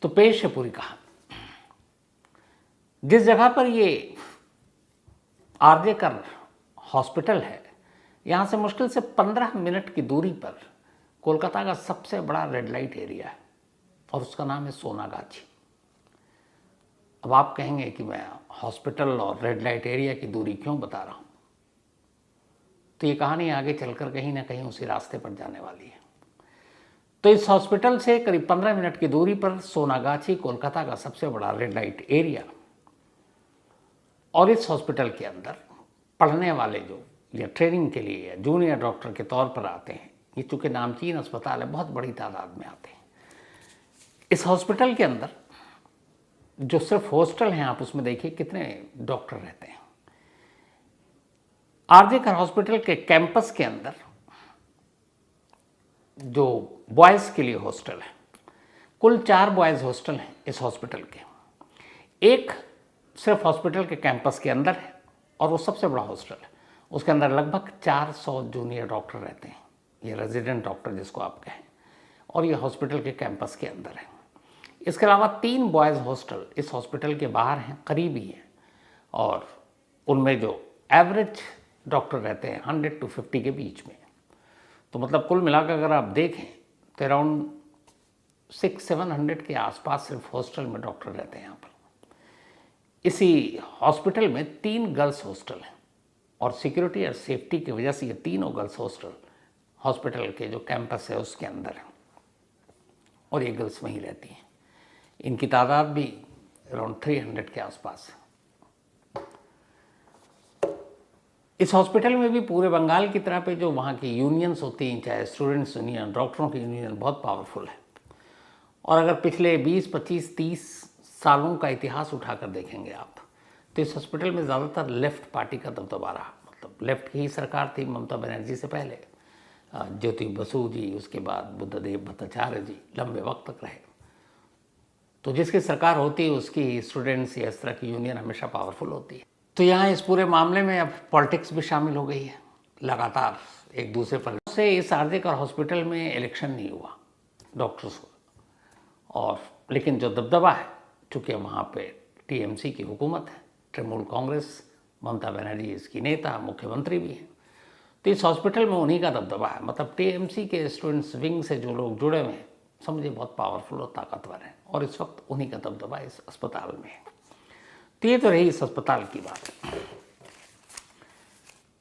तो पेश है पूरी कहानी। जिस जगह पर ये आरजे कर हॉस्पिटल है, यहाँ से मुश्किल से 15 मिनट की दूरी पर कोलकाता का सबसे बड़ा रेड लाइट एरिया है और उसका नाम है सोनागाछी। अब आप कहेंगे कि मैं हॉस्पिटल और रेड लाइट एरिया की दूरी क्यों बता रहा हूँ, तो ये कहानी आगे चलकर कहीं ना कहीं उसी रास्ते पर जाने वाली है। तो इस हॉस्पिटल से करीब 15 मिनट की दूरी पर सोनागाछी कोलकाता का सबसे बड़ा रेड लाइट एरिया, और इस हॉस्पिटल के अंदर पढ़ने वाले जो या ट्रेनिंग के लिए या जूनियर डॉक्टर के तौर पर आते हैं, ये चूँकि नामचीन अस्पताल है, बहुत बड़ी तादाद में आते हैं। इस हॉस्पिटल के अंदर जो सिर्फ हॉस्टल हैं, आप उसमें देखिए कितने डॉक्टर रहते हैं। आरजे कर हॉस्पिटल के कैंपस के अंदर जो बॉयज़ के लिए हॉस्टल है, कुल 4 बॉयज़ हॉस्टल हैं इस हॉस्पिटल के। एक सिर्फ हॉस्पिटल के कैंपस के अंदर है और वो सबसे बड़ा हॉस्टल है। उसके अंदर लगभग 400 जूनियर डॉक्टर रहते हैं, ये रेजिडेंट डॉक्टर जिसको आप कहें, और ये हॉस्पिटल के कैंपस के अंदर है। इसके अलावा 3 बॉयज़ हॉस्टल इस हॉस्पिटल के बाहर हैं, करीब ही हैं, और उनमें जो एवरेज डॉक्टर रहते हैं 100 to 50 के बीच में। तो मतलब कुल मिलाकर अगर आप देखें तो अराउंड 600-700 के आसपास सिर्फ हॉस्टल में डॉक्टर रहते हैं यहाँ पर। इसी हॉस्पिटल में 3 गर्ल्स हॉस्टल हैं और सिक्योरिटी और सेफ्टी की वजह से ये तीनों गर्ल्स हॉस्टल हॉस्पिटल के जो कैंपस है उसके अंदर है और ये गर्ल्स वहीं रहती हैं। इनकी तादाद भी अराउंड 300 के आसपास है। इस हॉस्पिटल में भी पूरे बंगाल की तरह पे जो वहाँ की यूनियंस होती हैं, चाहे स्टूडेंट्स यूनियन, डॉक्टरों की यूनियन, बहुत पावरफुल है। और अगर पिछले 20, 25, 30 सालों का इतिहास उठाकर देखेंगे आप, तो इस हॉस्पिटल में ज़्यादातर लेफ्ट पार्टी का दबदबा रहा। मतलब लेफ्ट की ही सरकार थी ममता बनर्जी से पहले, ज्योति बसु जी, उसके बाद बुद्धदेव भट्टाचार्य जी लंबे वक्त तक रहे। तो जिसकी सरकार होती है उसकी स्टूडेंट्स या इस तरह की यूनियन हमेशा पावरफुल होती है। तो यहाँ इस पूरे मामले में अब पॉलिटिक्स भी शामिल हो गई है, लगातार एक दूसरे पर से। इस आरजे कर हॉस्पिटल में इलेक्शन नहीं हुआ डॉक्टर्स को, और लेकिन जो दबदबा है, चूँकि वहाँ पे टीएमसी की हुकूमत है, तृणमूल कांग्रेस, ममता बनर्जी इसकी नेता, मुख्यमंत्री भी हैं, तो इस हॉस्पिटल में उन्हीं का दबदबा है। मतलब टीएमसी के स्टूडेंट्स विंग से जो लोग जुड़े हुए हैं, समझिए बहुत पावरफुल और ताकतवर हैं, और इस वक्त उन्हीं का दबदबा इस अस्पताल में है। तो ये तो रही इस अस्पताल की बात।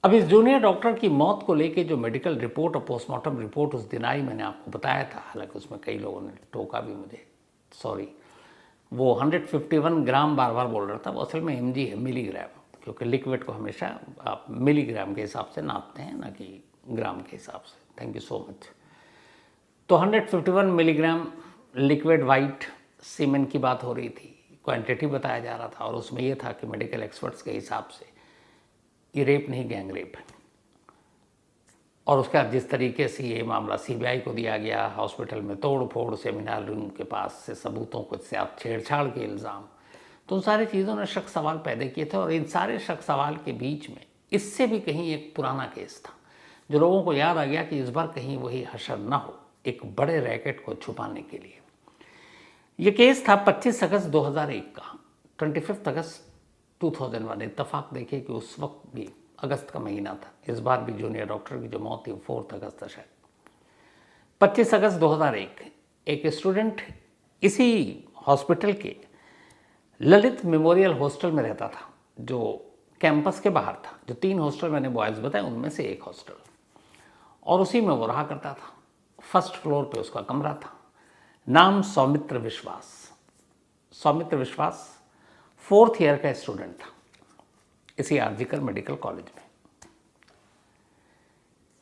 अब इस जूनियर डॉक्टर की मौत को लेके जो मेडिकल रिपोर्ट और पोस्टमार्टम रिपोर्ट उस दिन आई, मैंने आपको बताया था, हालांकि उसमें कई लोगों ने टोका भी मुझे, सॉरी, वो 151 ग्राम बार बार बोल रहा था, वो असल में mg है, मिलीग्राम, क्योंकि लिक्विड को हमेशा आप मिलीग्राम के हिसाब से नापते हैं, ना कि ग्राम के हिसाब से। Thank you so much. तो 151 मिलीग्राम लिक्विड वाइट सीमेंट की बात हो रही थी, क्वांटिटी बताया जा रहा था, और उसमें यह था कि मेडिकल एक्सपर्ट्स के हिसाब से ये रेप नहीं, गैंग रेप है। और उसके बाद जिस तरीके से ये मामला सीबीआई को दिया गया, हॉस्पिटल में तोड़ फोड़, सेमिनार रूम के पास से सबूतों को से आप छेड़छाड़ के इल्ज़ाम, तो उन सारी चीज़ों ने शक सवाल पैदा किए थे। और इन सारे शक सवाल के बीच में इससे भी कहीं एक पुराना केस था, जो लोगों को याद आ गया कि इस बार कहीं वही हशर ना हो, एक बड़े रैकेट को छुपाने के लिए। ये केस था 25 अगस्त 2001 का, 25 अगस्त 2001। इत्तफाक देखिए कि उस वक्त भी अगस्त का महीना था। इस बार भी जूनियर डॉक्टर की जो मौत थी 4 अगस्त था शायद। 25 अगस्त 2001 एक स्टूडेंट इसी हॉस्पिटल के ललित मेमोरियल हॉस्टल में रहता था, जो कैंपस के बाहर था। जो 3 हॉस्टल मैंने बॉयज़ बताए उनमें से एक हॉस्टल, और उसी में वो रहा करता था। फर्स्ट फ्लोर पे उसका कमरा था। नाम सौमित्र विश्वास। सौमित्र विश्वास 4th ईयर का स्टूडेंट था इसी आरजे कर मेडिकल कॉलेज में।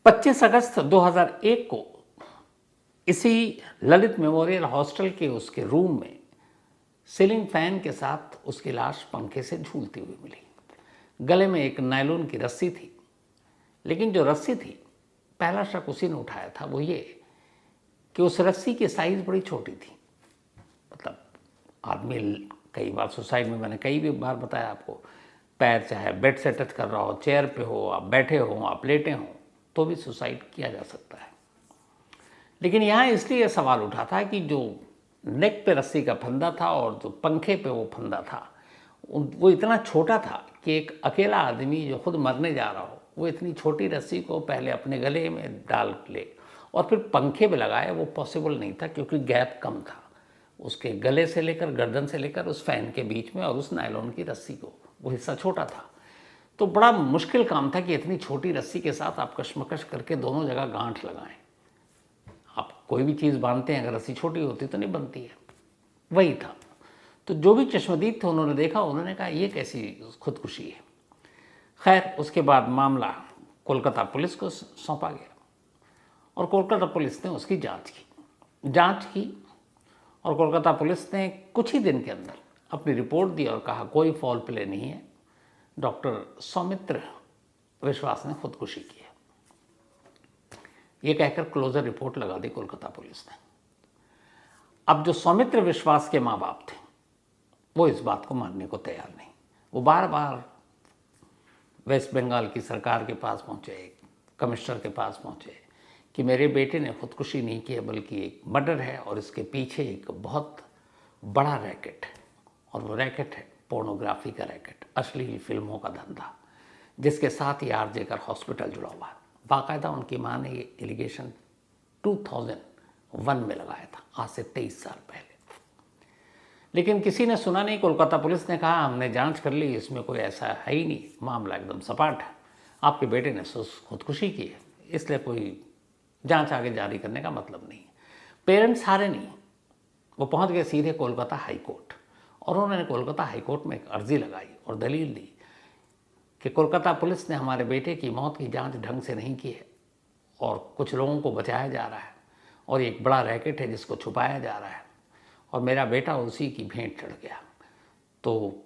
25 अगस्त 2001 को इसी ललित मेमोरियल हॉस्टल के उसके रूम में सीलिंग फैन के साथ उसकी लाश पंखे से झूलती हुई मिली। गले में एक नायलॉन की रस्सी थी, लेकिन जो रस्सी थी, पहला शक उसी ने उठाया था, वो ये कि उस रस्सी की साइज़ बड़ी छोटी थी। मतलब आदमी कई बार सुसाइड में, मैंने कई भी बार बताया आपको, पैर चाहे बेड से टच कर रहा हो, चेयर पे हो, आप बैठे हो, आप लेटे हो, तो भी सुसाइड किया जा सकता है। लेकिन यहाँ इसलिए सवाल उठा था कि जो नेक पे रस्सी का फंदा था और जो पंखे पे वो फंदा था वो इतना छोटा था कि एक अकेला आदमी जो खुद मरने जा रहा हो वो इतनी छोटी रस्सी को पहले अपने गले में डाल ले और फिर पंखे पे लगाए, वो पॉसिबल नहीं था क्योंकि गैप कम था उसके गले से लेकर गर्दन से लेकर उस फैन के बीच में और उस नायलॉन की रस्सी को, वो हिस्सा छोटा था। तो बड़ा मुश्किल काम था कि इतनी छोटी रस्सी के साथ आप कशमकश करके दोनों जगह गांठ लगाएं। आप कोई भी चीज़ बांधते हैं, अगर रस्सी छोटी होती तो नहीं बनती है, वही था। तो जो भी चश्मदीद थे उन्होंने देखा, उन्होंने कहा ये कैसी खुदकुशी है। खैर उसके बाद मामला कोलकाता पुलिस को सौंपा गया और कोलकाता पुलिस ने उसकी जांच की और कोलकाता पुलिस ने कुछ ही दिन के अंदर अपनी रिपोर्ट दी और कहा कोई फॉल प्ले नहीं है, डॉक्टर सौमित्र विश्वास ने खुदकुशी की है। ये कहकर क्लोजर रिपोर्ट लगा दी कोलकाता पुलिस ने। अब जो सौमित्र विश्वास के माँ बाप थे वो इस बात को मानने को तैयार नहीं। वो बार बार वेस्ट बंगाल की सरकार के पास पहुँचे, कमिश्नर के पास पहुँचे कि मेरे बेटे ने खुदकुशी नहीं की है बल्कि एक मर्डर है और इसके पीछे एक बहुत बड़ा रैकेट है और वो रैकेट है पोर्नोग्राफी का रैकेट, अश्लील फिल्मों का धंधा, जिसके साथ ही आरजे कर हॉस्पिटल जुड़ा हुआ है। बाकायदा उनकी माँ ने ये एलिगेशन 2001 में लगाया था, आज से 23 साल पहले। लेकिन किसी ने सुना नहीं। कोलकाता पुलिस ने कहा हमने जांच कर ली, इसमें कोई ऐसा है ही नहीं, मामला एकदम सपाट है, आपके बेटे ने खुदकुशी की है, इसलिए कोई जांच आगे जारी करने का मतलब नहीं है। पेरेंट्स हारे नहीं, वो पहुंच गए सीधे कोलकाता हाई कोर्ट और उन्होंने कोलकाता हाई कोर्ट में एक अर्जी लगाई और दलील दी कि कोलकाता पुलिस ने हमारे बेटे की मौत की जांच ढंग से नहीं की है और कुछ लोगों को बचाया जा रहा है और एक बड़ा रैकेट है जिसको छुपाया जा रहा है और मेरा बेटा उसी की भेंट चढ़ गया। तो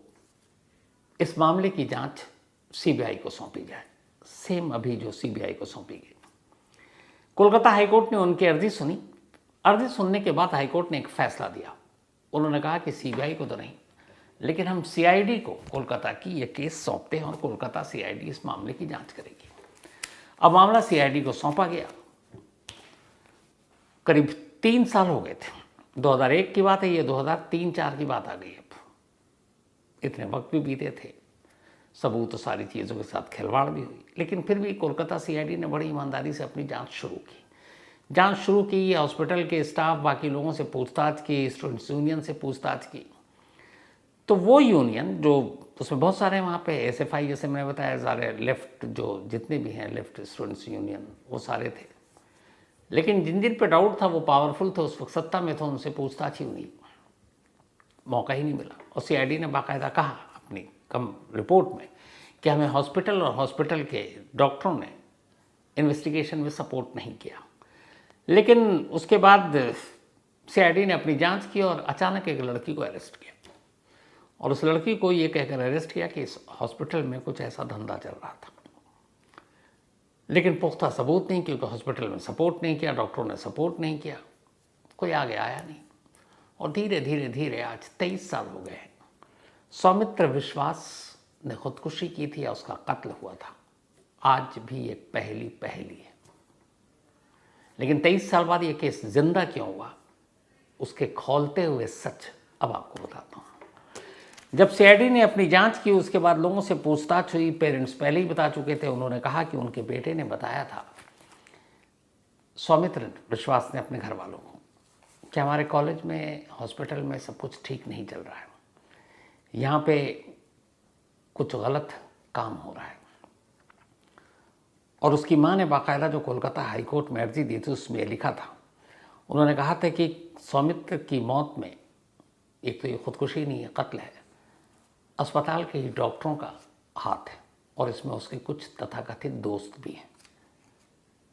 इस मामले की जांच सीबीआई को सौंपी जाए, सेम अभी जो सीबीआई को सौंपी गई। कोलकाता हाईकोर्ट ने उनकी अर्जी सुनी। अर्जी सुनने के बाद हाईकोर्ट ने एक फैसला दिया। उन्होंने कहा कि सीबीआई को तो नहीं, लेकिन हम सीआईडी को कोलकाता की ये केस सौंपते हैं और कोलकाता सीआईडी इस मामले की जांच करेगी। अब मामला सीआईडी को सौंपा गया। करीब 3 साल हो गए थे, 2001 की बात है, ये 2003-04 की बात आ गई। अब इतने वक्त भी बीते थे, सबूत तो सारी चीज़ों के साथ खिलवाड़ भी हुई, लेकिन फिर भी कोलकाता सीआईडी ने बड़ी ईमानदारी से अपनी जांच शुरू की। हॉस्पिटल के स्टाफ, बाकी लोगों से पूछताछ की, स्टूडेंट्स यूनियन से पूछताछ की। तो वो यूनियन जो उसमें बहुत सारे वहाँ पे एसएफआई, जैसे मैंने बताया, सारे लेफ्ट जो जितने भी हैं लेफ्ट स्टूडेंट्स यूनियन, वो सारे थे। लेकिन जिन पे डाउट था वो पावरफुल थे, उस वक्त सत्ता में थे, उनसे पूछताछ ही नहीं, मौका ही नहीं मिला। और सीआईडी ने बाकायदा कहा अपनी रिपोर्ट में कि हमें हॉस्पिटल और हॉस्पिटल के डॉक्टरों ने इन्वेस्टिगेशन में सपोर्ट नहीं किया। लेकिन उसके बाद सीआईडी ने अपनी जांच की और अचानक एक लड़की को अरेस्ट किया और उस लड़की को ये कहकर अरेस्ट किया कि इस हॉस्पिटल में कुछ ऐसा धंधा चल रहा था, लेकिन पुख्ता सबूत नहीं, क्योंकि हॉस्पिटल में सपोर्ट नहीं किया, डॉक्टरों ने सपोर्ट नहीं किया, कोई आगे आया नहीं। और धीरे धीरे धीरे आज 23 साल हो गए। सौमित्र विश्वास ने खुदकुशी की थी या उसका कत्ल हुआ था, आज भी ये पहली है। लेकिन 23 साल बाद ये केस जिंदा क्यों हुआ, उसके खौलते हुए सच अब आपको बताता हूँ। जब सीआईडी ने अपनी जांच की, उसके बाद लोगों से पूछताछ हुई। पेरेंट्स पहले ही बता चुके थे, उन्होंने कहा कि उनके बेटे ने बताया था, सौमित्र विश्वास ने अपने घर वालों को, कि हमारे कॉलेज में, हॉस्पिटल में सब कुछ ठीक नहीं चल रहा है, यहाँ पे कुछ गलत काम हो रहा है। और उसकी माँ ने बाकायदा जो कोलकाता हाई कोर्ट में अर्जी दी थी उसमें लिखा था, उन्होंने कहा था कि सौमित्र की मौत में एक तो ये खुदकुशी नहीं है, कत्ल है, अस्पताल के ही डॉक्टरों का हाथ है और इसमें उसके कुछ तथाकथित दोस्त भी हैं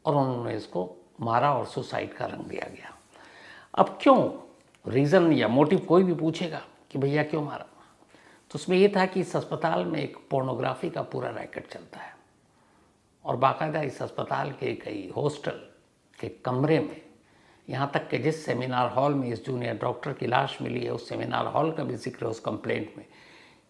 और उन्होंने इसको मारा और सुसाइड का रंग दिया गया। अब क्यों, रीज़न या मोटिव कोई भी पूछेगा कि भैया क्यों मारा, तो उसमें ये था कि इस अस्पताल में एक पोर्नोग्राफी का पूरा रैकेट चलता है और बाकायदा इस अस्पताल के कई हॉस्टल के कमरे में, यहाँ तक कि जिस सेमिनार हॉल में इस जूनियर डॉक्टर की लाश मिली है, उस सेमिनार हॉल का भी जिक्र है उस कंप्लेंट में,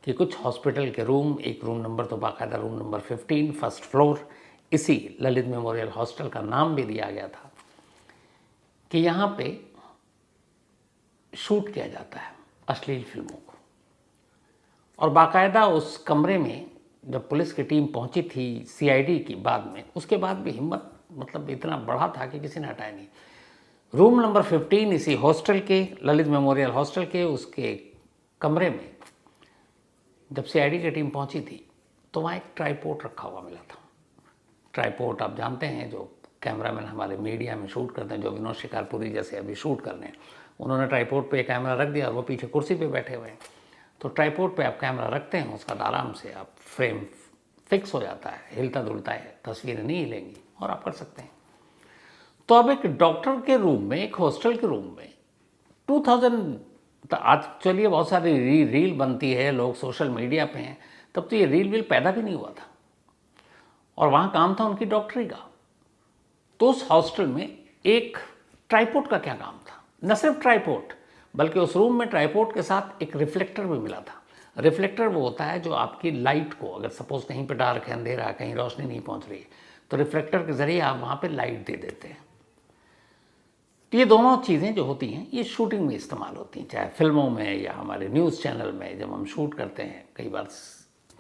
कि कुछ हॉस्पिटल के रूम, एक रूम नंबर तो बाकायदा रूम नंबर 15 फर्स्ट फ्लोर, इसी ललित मेमोरियल हॉस्टल का नाम भी दिया गया था, कि यहाँ पे शूट किया जाता है अश्लील फिल्मों को। और बाकायदा उस कमरे में जब पुलिस की टीम पहुंची थी सीआईडी की बाद में, उसके बाद भी हिम्मत मतलब इतना बढ़ा था कि किसी ने हटाया नहीं। रूम नंबर 15 इसी हॉस्टल के, ललित मेमोरियल हॉस्टल के उसके कमरे में जब सीआईडी की टीम पहुंची थी तो वहाँ एक ट्राइपॉड रखा हुआ मिला था। ट्राइपॉड आप जानते हैं जो कैमरामैन हमारे मीडिया में शूट करते हैं, जो विनोद शिकारपुरी जैसे अभी शूट कर रहे हैं, उन्होंने ट्राइपॉड पे कैमरा रख दिया और वो पीछे कुर्सी पे बैठे हुए हैं। तो ट्राइपॉड पे आप कैमरा रखते हैं, उसका आराम से आप फ्रेम फिक्स हो जाता है, हिलता डुलता है, तस्वीरें नहीं हिलेंगी और आप कर सकते हैं। तो अब एक डॉक्टर के रूम में, एक हॉस्टल के रूम में 2000, आज चलिए बहुत सारी रील बनती है, लोग सोशल मीडिया पे हैं, तब तो ये रील पैदा भी नहीं हुआ था और वहाँ काम था उनकी डॉक्टरी का। तो उस हॉस्टल में एक ट्राइपॉड का क्या काम था? न सिर्फ ट्राइपॉड बल्कि उस रूम में ट्राइपॉड के साथ एक रिफ्लेक्टर भी मिला था। रिफ्लेक्टर वो होता है जो आपकी लाइट को, अगर सपोज कहीं पे डार्क है, अंधेरा है, कहीं रोशनी नहीं पहुंच रही है, तो रिफ्लेक्टर के जरिए आप वहाँ पे लाइट दे देते हैं। तो ये दोनों चीज़ें जो होती हैं ये शूटिंग में इस्तेमाल होती हैं, चाहे फिल्मों में या हमारे न्यूज़ चैनल में। जब हम शूट करते हैं, कई बार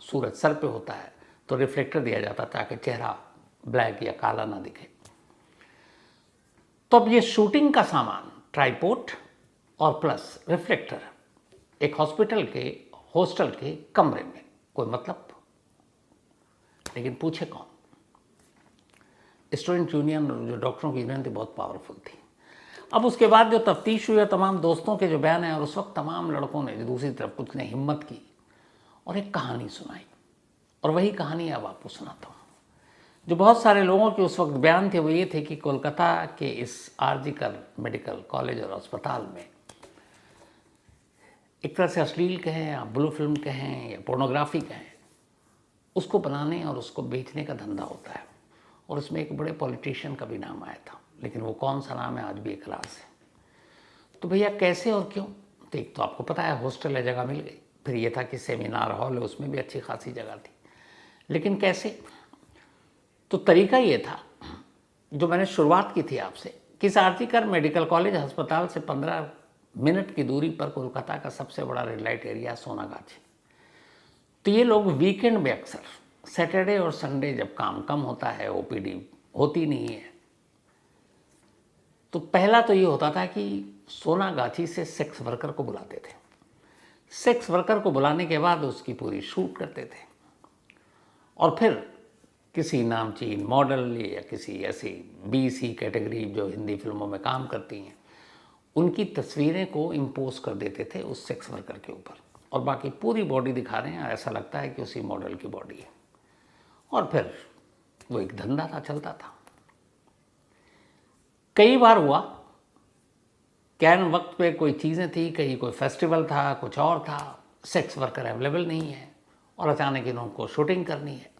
सूरज सर पे होता है तो रिफ्लेक्टर दिया जाता है ताकि चेहरा ब्लैक या काला ना दिखे। तो अब ये शूटिंग का सामान, ट्राइपॉड और प्लस रिफ्लेक्टर, एक हॉस्पिटल के हॉस्टल के कमरे में, कोई मतलब? लेकिन पूछे कौन? स्टूडेंट यूनियन, जो डॉक्टरों की यूनियन थी, बहुत पावरफुल थी। अब उसके बाद जो तफ्तीश हुई, तमाम दोस्तों के जो बयान हैं, और उस वक्त तमाम लड़कों ने, जो दूसरी तरफ कुछ ने हिम्मत की और एक कहानी सुनाई, और वही कहानी अब आपको सुनाता हूँ। जो बहुत सारे लोगों के उस वक्त बयान थे वो ये थे कि कोलकाता के इस आरजीकर मेडिकल कॉलेज और अस्पताल में एक तरह से अश्लील कहें या ब्लू फिल्म कहें या पोर्नोग्राफी कहें, उसको बनाने और उसको बेचने का धंधा होता है। और उसमें एक बड़े पॉलिटिशियन का भी नाम आया था, लेकिन वो कौन सा नाम है आज भी एक राज है। तो भैया कैसे और क्यों? तो एक तो आपको पता है हॉस्टल है, जगह मिल गई। फिर ये था कि सेमिनार हॉल है, उसमें भी अच्छी खासी जगह थी। लेकिन कैसे? तो तरीका ये था जो मैंने शुरुआत की थी आपसे, कि आरजीकर मेडिकल कॉलेज अस्पताल से 15 मिनट की दूरी पर कोलकाता का सबसे बड़ा रेड लाइट एरिया सोनागाछी। तो ये लोग वीकेंड में, अक्सर सैटरडे और संडे जब काम कम होता है, ओपीडी होती नहीं है, तो पहला तो ये होता था कि सोनागाछी से सेक्स वर्कर को बुलाते थे। सेक्स वर्कर को बुलाने के बाद उसकी पूरी शूट करते थे और फिर किसी नामचीन मॉडल या किसी ऐसी BC कैटेगरी जो हिंदी फिल्मों में काम करती हैं, उनकी तस्वीरें को इम्पोज कर देते थे उस सेक्स वर्कर के ऊपर, और बाकी पूरी बॉडी दिखा रहे हैं, ऐसा लगता है कि उसी मॉडल की बॉडी है। और फिर वो एक धंधा था, चलता था। कई बार हुआ क्या, वक्त पे कोई चीज़ें थी, कहीं कोई फेस्टिवल था, कुछ और था, सेक्स वर्कर अवेलेबल नहीं है और अचानक इनको शूटिंग करनी है।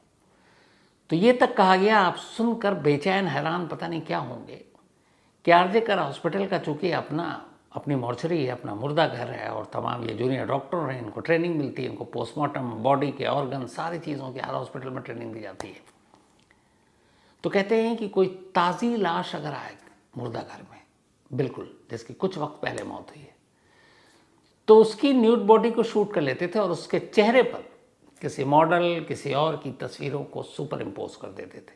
तो ये तक कहा गया, आप सुनकर बेचैन हैरान पता नहीं क्या होंगे, कि आरजीकर हॉस्पिटल का चूँकि अपनी मॉर्चरी है, अपना मुर्दा घर है, और तमाम ये जूनियर डॉक्टर हैं, इनको ट्रेनिंग मिलती है, इनको पोस्टमार्टम, बॉडी के ऑर्गन, सारी चीज़ों की हर हॉस्पिटल में ट्रेनिंग दी जाती है। तो कहते हैं कि कोई ताज़ी लाश अगर आए मुर्दा घर में, बिल्कुल जिसकी कुछ वक्त पहले मौत हुई है, तो उसकी न्यूड बॉडी को शूट कर लेते थे और उसके चेहरे पर किसी मॉडल, किसी और की तस्वीरों को सुपर इम्पोज कर देते थे।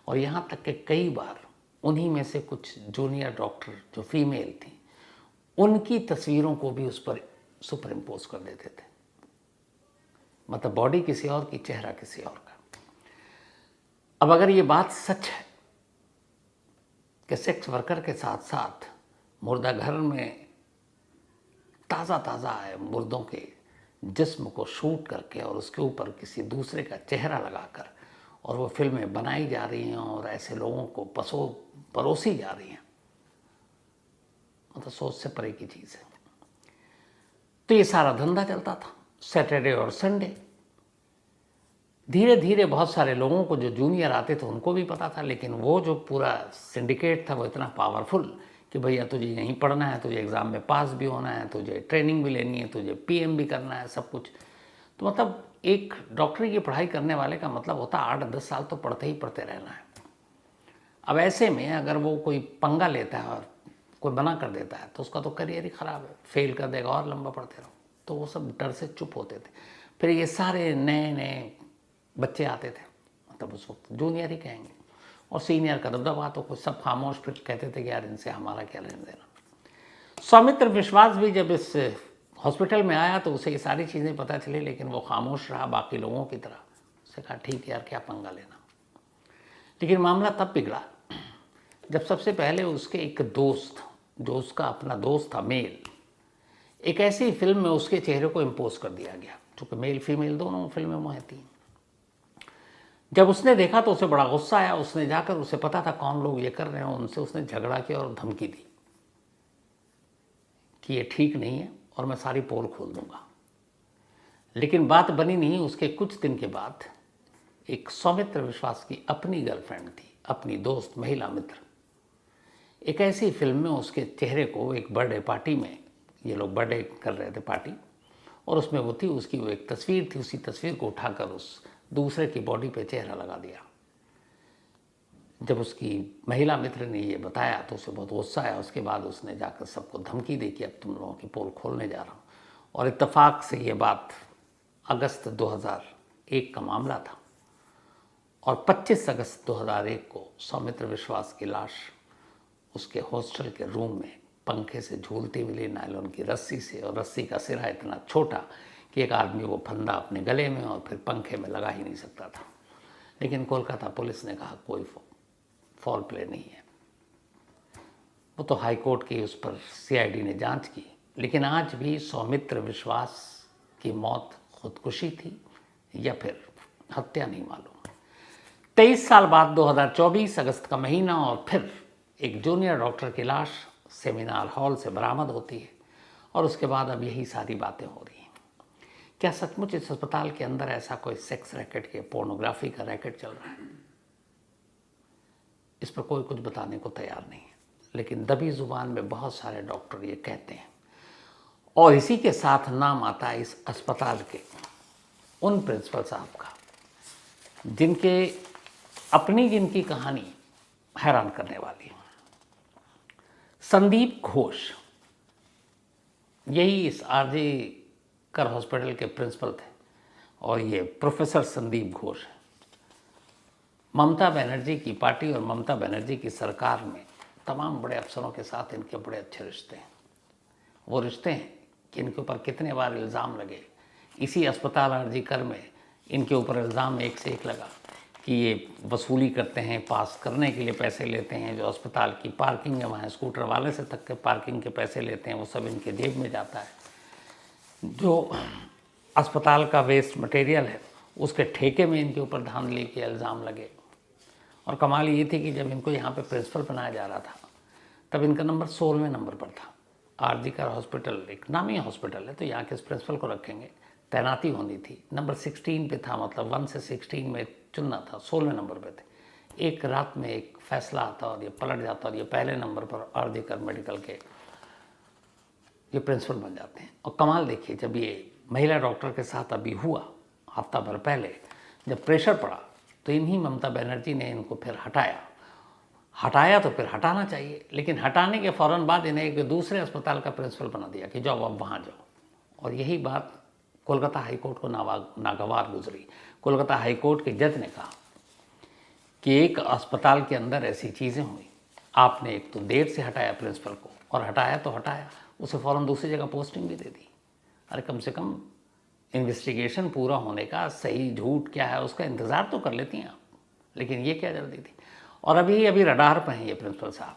और यहाँ तक कि कई बार उन्हीं में से कुछ जूनियर डॉक्टर जो फीमेल थी, उनकी तस्वीरों को भी उस पर सुपर इम्पोज कर देते थे। मतलब बॉडी किसी और की, चेहरा किसी और का। अब अगर ये बात सच है कि सेक्स वर्कर के साथ साथ मुर्दा घर में ताज़ा ताज़ा है मुर्दों के जिस्म को शूट करके और उसके ऊपर किसी दूसरे का चेहरा लगाकर और वो फिल्में बनाई जा रही हैं और ऐसे लोगों को परोसी जा रही हैं, मतलब सोच से परे की चीज़ है। तो ये सारा धंधा चलता था सैटरडे और संडे। धीरे धीरे बहुत सारे लोगों को जो जूनियर आते थे उनको भी पता था, लेकिन वो जो पूरा सिंडिकेट था वो इतना पावरफुल कि भैया तुझे यहीं पढ़ना है, तुझे एग्ज़ाम में पास भी होना है, तुझे ट्रेनिंग भी लेनी है, तुझे PM भी करना है, सब कुछ। तो मतलब एक डॉक्टरी की पढ़ाई करने वाले का मतलब होता है 8-10 साल तो पढ़ते ही पढ़ते रहना है। अब ऐसे में अगर वो कोई पंगा लेता है और कोई मना कर देता है तो उसका तो करियर ही ख़राब है, फेल कर देगा और लंबा पढ़ते रहो। तो वो सब डर से चुप होते थे। फिर ये सारे नए नए बच्चे आते थे, मतलब उस वक्त जूनियर ही कहेंगे, और सीनियर का दबदबा तो कुछ सब खामोश, फिर कहते थे कि यार इनसे हमारा क्या लेना देना। सौमित्र विश्वास भी जब इस हॉस्पिटल में आया तो उसे ये सारी चीज़ें पता चली, लेकिन वो खामोश रहा बाकी लोगों की तरह। उसने कहा ठीक है यार, क्या पंगा लेना। लेकिन मामला तब बिगड़ा जब सबसे पहले उसके एक दोस्त, जो उसका अपना दोस्त था मेल, एक ऐसी फिल्म में उसके चेहरे को इम्पोज कर दिया गया, चूँकि मेल फीमेल दोनों फिल्में में थी। जब उसने देखा तो उसे बड़ा गुस्सा आया। उसने जाकर, उसे पता था कौन लोग ये कर रहे हैं, उनसे उसने झगड़ा किया और धमकी दी कि ये ठीक नहीं है और मैं सारी पोल खोल दूंगा। लेकिन बात बनी नहीं। उसके कुछ दिन के बाद एक सौमित्र विश्वास की अपनी गर्लफ्रेंड थी, अपनी दोस्त, महिला मित्र, एक ऐसी फिल्म में उसके चेहरे को, एक बर्थडे पार्टी में, ये लोग बर्थडे कर रहे थे पार्टी, और उसमें वो थी, उसकी वो एक तस्वीर थी, उसी तस्वीर को उठाकर उस दूसरे की बॉडी पे चेहरा लगा दिया। जब उसकी महिला मित्र ने ये बताया तो उसे बहुत गुस्सा आया। उसके बाद उसने जाकर सबको धमकी दी कि अब तुम लोगों की पोल खोलने जा रहा हूँ। और इत्तेफाक से ये बात अगस्त 2001 का मामला था, और 25 अगस्त 2001 को सौमित्र विश्वास की लाश उसके हॉस्टल के रूम में पंखे से झूलती मिली, नायलॉन की रस्सी से, और रस्सी का सिरा इतना छोटा कि एक आदमी वो फंदा अपने गले में और फिर पंखे में लगा ही नहीं सकता था। लेकिन कोलकाता पुलिस ने कहा कोई फॉल प्ले नहीं है। वो तो हाई कोर्ट की, उस पर सीआईडी ने जांच की, लेकिन आज भी सौमित्र विश्वास की मौत खुदकुशी थी या फिर हत्या नहीं मालूम। 23 साल बाद 2024 अगस्त का महीना, और फिर एक जूनियर डॉक्टर की लाश सेमिनार हॉल से बरामद होती है, और उसके बाद अब यही सारी बातें हो रही हैं। क्या सचमुच इस अस्पताल के अंदर ऐसा कोई सेक्स रैकेट के, पोर्नोग्राफी का रैकेट चल रहा है? इस पर कोई कुछ बताने को तैयार नहीं है, लेकिन दबी जुबान में बहुत सारे डॉक्टर ये कहते हैं। और इसी के साथ नाम आता है इस अस्पताल के उन प्रिंसिपल साहब का जिनकी कहानी हैरान करने वाली है। संदीप घोष, यही इस आरजे कर हॉस्पिटल के प्रिंसिपल थे, और ये प्रोफेसर संदीप घोष है। ममता बनर्जी की पार्टी और ममता बनर्जी की सरकार में तमाम बड़े अफसरों के साथ इनके बड़े अच्छे रिश्ते हैं। वो रिश्ते हैं कि इनके ऊपर कितने बार इल्ज़ाम लगे। इसी अस्पताल आरजी कर में इनके ऊपर इल्ज़ाम एक से एक लगा कि ये वसूली करते हैं, पास करने के लिए पैसे लेते हैं, जो अस्पताल की पार्किंग है वहाँ स्कूटर वाले से तक के पार्किंग के पैसे लेते हैं, वो सब इनके जेब में जाता है। जो अस्पताल का वेस्ट मटेरियल है उसके ठेके में इनके ऊपर धांधली के इल्ज़ाम लगे। और कमाल ये थी कि जब इनको यहाँ पे प्रिंसिपल बनाया जा रहा था तब इनका नंबर 16वें नंबर पर था। आरजी कर हॉस्पिटल एक नामी हॉस्पिटल है, तो यहाँ के इस प्रिंसिपल को रखेंगे, तैनाती होनी थी, नंबर 16 पे था, मतलब 1 से 16 में चुनना था, 16वें नंबर पे थे। एक रात में एक फैसला आता और ये पलट जाता और ये पहले नंबर पर आरजी कर मेडिकल के ये प्रिंसिपल बन जाते हैं। और कमाल देखिए, जब ये महिला डॉक्टर के साथ अभी हुआ हफ्ता भर पहले, जब प्रेशर पड़ा तो इन्हीं ममता बनर्जी ने इनको फिर हटाया तो फिर हटाना चाहिए, लेकिन हटाने के फ़ौरन बाद इन्हें एक दूसरे अस्पताल का प्रिंसिपल बना दिया कि जाओ अब वहाँ जाओ। और यही बात कोलकाता हाई कोर्ट को नागवार गुजरी। कोलकाता हाई कोर्ट के जज ने कहा कि एक अस्पताल के अंदर ऐसी चीज़ें हुई, आपने एक तो देर से हटाया प्रिंसिपल को, और हटाया तो हटाया, उसे फ़ौरन दूसरी जगह पोस्टिंग भी दे दी। अरे कम से कम इन्वेस्टिगेशन पूरा होने का, सही झूठ क्या है उसका इंतज़ार तो कर लेती हैं आप, लेकिन ये क्या जल्दी थी। और अभी रडार पर हैं ये प्रिंसिपल साहब।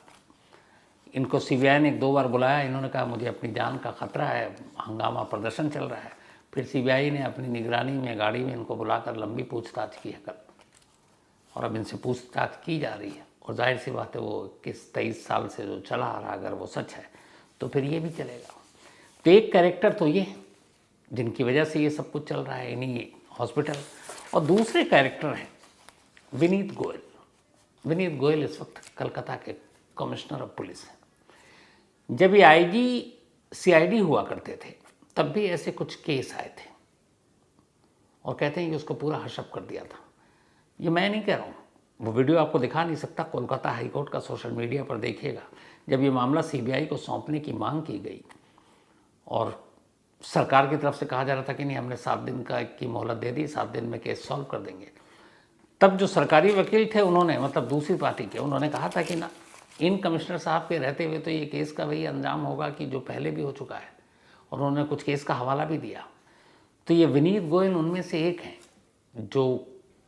इनको सीबीआई ने 1-2 बार बुलाया, इन्होंने कहा मुझे अपनी जान का ख़तरा है, हंगामा प्रदर्शन चल रहा है। फिर सीबीआई ने अपनी निगरानी में गाड़ी में इनको बुलाकर लंबी पूछताछ की है कल, और अब इनसे पूछताछ की जा रही है। और जाहिर सी बात है, वो 23 साल से जो चला आ रहा, अगर वो सच है तो फिर ये भी चलेगा। तो एक कैरेक्टर तो ये जिनकी वजह से ये सब कुछ चल रहा है इन्हीं हॉस्पिटल, और दूसरे कैरेक्टर हैं विनीत गोयल। विनीत गोयल इस वक्त कलकत्ता के कमिश्नर ऑफ पुलिस हैं। जब ये आईजी सीआईडी हुआ करते थे तब भी ऐसे कुछ केस आए थे, और कहते हैं कि उसको पूरा हशप कर दिया था। ये मैं नहीं कह रहा हूँ, वो वीडियो आपको दिखा नहीं सकता, कोलकाता हाई कोर्ट का सोशल मीडिया पर देखिएगा। जब ये मामला सीबीआई को सौंपने की मांग की गई और सरकार की तरफ से कहा जा रहा था कि नहीं, हमने 7 दिन की मोहलत दे दी, 7 दिन में केस सॉल्व कर देंगे, तब जो सरकारी वकील थे उन्होंने, मतलब दूसरी पार्टी के, उन्होंने कहा था कि ना, इन कमिश्नर साहब के रहते हुए तो ये केस का वही अंजाम होगा कि जो पहले भी हो चुका है, और उन्होंने कुछ केस का हवाला भी दिया। तो ये विनीत गोयल उनमें से एक हैं जो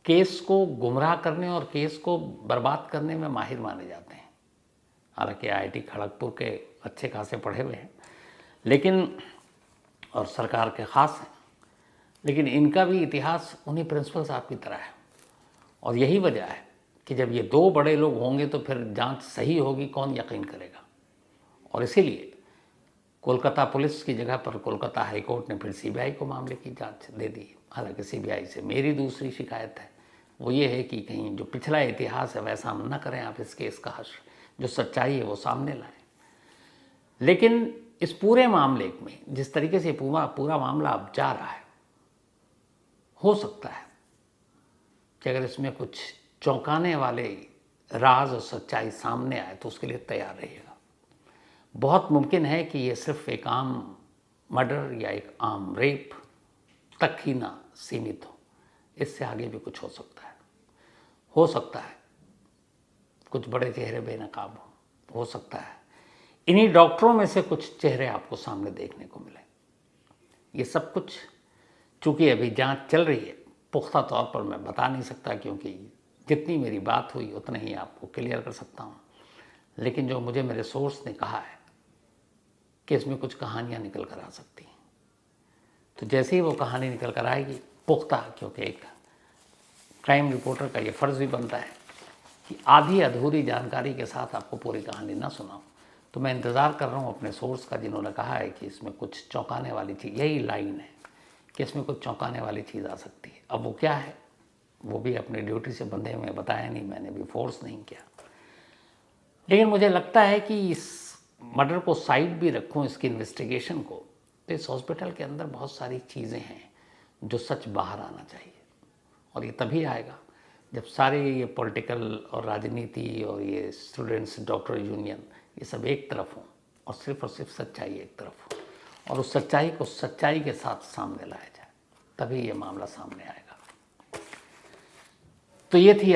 केस को गुमराह करने और केस को बर्बाद करने में माहिर माने जाते हैं। हालांकि आईआईटी खड़गपुर के अच्छे खासे पढ़े हुए हैं, लेकिन और सरकार के ख़ास हैं, लेकिन इनका भी इतिहास उन्हीं प्रिंसिपल साहब की तरह है। और यही वजह है कि जब ये 2 बड़े लोग होंगे तो फिर जांच सही होगी, कौन यकीन करेगा। और इसीलिए कोलकाता पुलिस की जगह पर कोलकाता हाई कोर्ट ने फिर सीबीआई को मामले की जांच दे दी। हालांकि सीबीआई से मेरी दूसरी शिकायत है, वो ये है कि कहीं जो पिछला इतिहास है वैसा हम न करें, आप इस केस का हश्र, जो सच्चाई है वो सामने लाएं। लेकिन इस पूरे मामले में जिस तरीके से पूरा मामला अब जा रहा है, हो सकता है कि अगर इसमें कुछ चौंकाने वाले राज और सच्चाई सामने आए तो उसके लिए तैयार रहिएगा। बहुत मुमकिन है कि ये सिर्फ एक आम मर्डर या एक आम रेप तक ही ना सीमित हो, इससे आगे भी कुछ हो सकता है। हो सकता है कुछ बड़े चेहरे बेनकाब हो सकता है इन्हीं डॉक्टरों में से कुछ चेहरे आपको सामने देखने को मिले। ये सब कुछ चूँकि अभी जांच चल रही है, पुख्ता तौर पर मैं बता नहीं सकता, क्योंकि जितनी मेरी बात हुई उतना ही आपको क्लियर कर सकता हूँ। लेकिन जो मुझे मेरे सोर्स ने कहा है कि इसमें कुछ कहानियाँ निकल कर आ सकती हैं, तो जैसे ही वो कहानी निकल कर आएगी पुख्ता, क्योंकि एक क्राइम रिपोर्टर का ये फ़र्ज़ भी बनता है कि आधी अधूरी जानकारी के साथ आपको पूरी कहानी ना सुनाऊं, तो मैं इंतज़ार कर रहा हूँ अपने सोर्स का, जिन्होंने कहा है कि इसमें कुछ चौंकाने वाली चीज़, यही लाइन है कि इसमें कुछ चौंकाने वाली चीज़ आ सकती है। अब वो क्या है, वो भी अपनी ड्यूटी से बंधे हुए बताया नहीं, मैंने भी फोर्स नहीं किया। लेकिन मुझे लगता है कि इस मर्डर को साइड भी रखूं, इसकी इन्वेस्टिगेशन को, तो इस हॉस्पिटल के अंदर बहुत सारी चीज़ें हैं जो सच बाहर आना चाहिए। और ये तभी आएगा जब सारे ये पॉलिटिकल और राजनीति और ये स्टूडेंट्स डॉक्टर यूनियन ये सब एक तरफ हों और सिर्फ सच्चाई एक तरफ हो, और उस सच्चाई को सच्चाई के साथ सामने लाया जाए, तभी ये मामला सामने आएगा। तो ये थी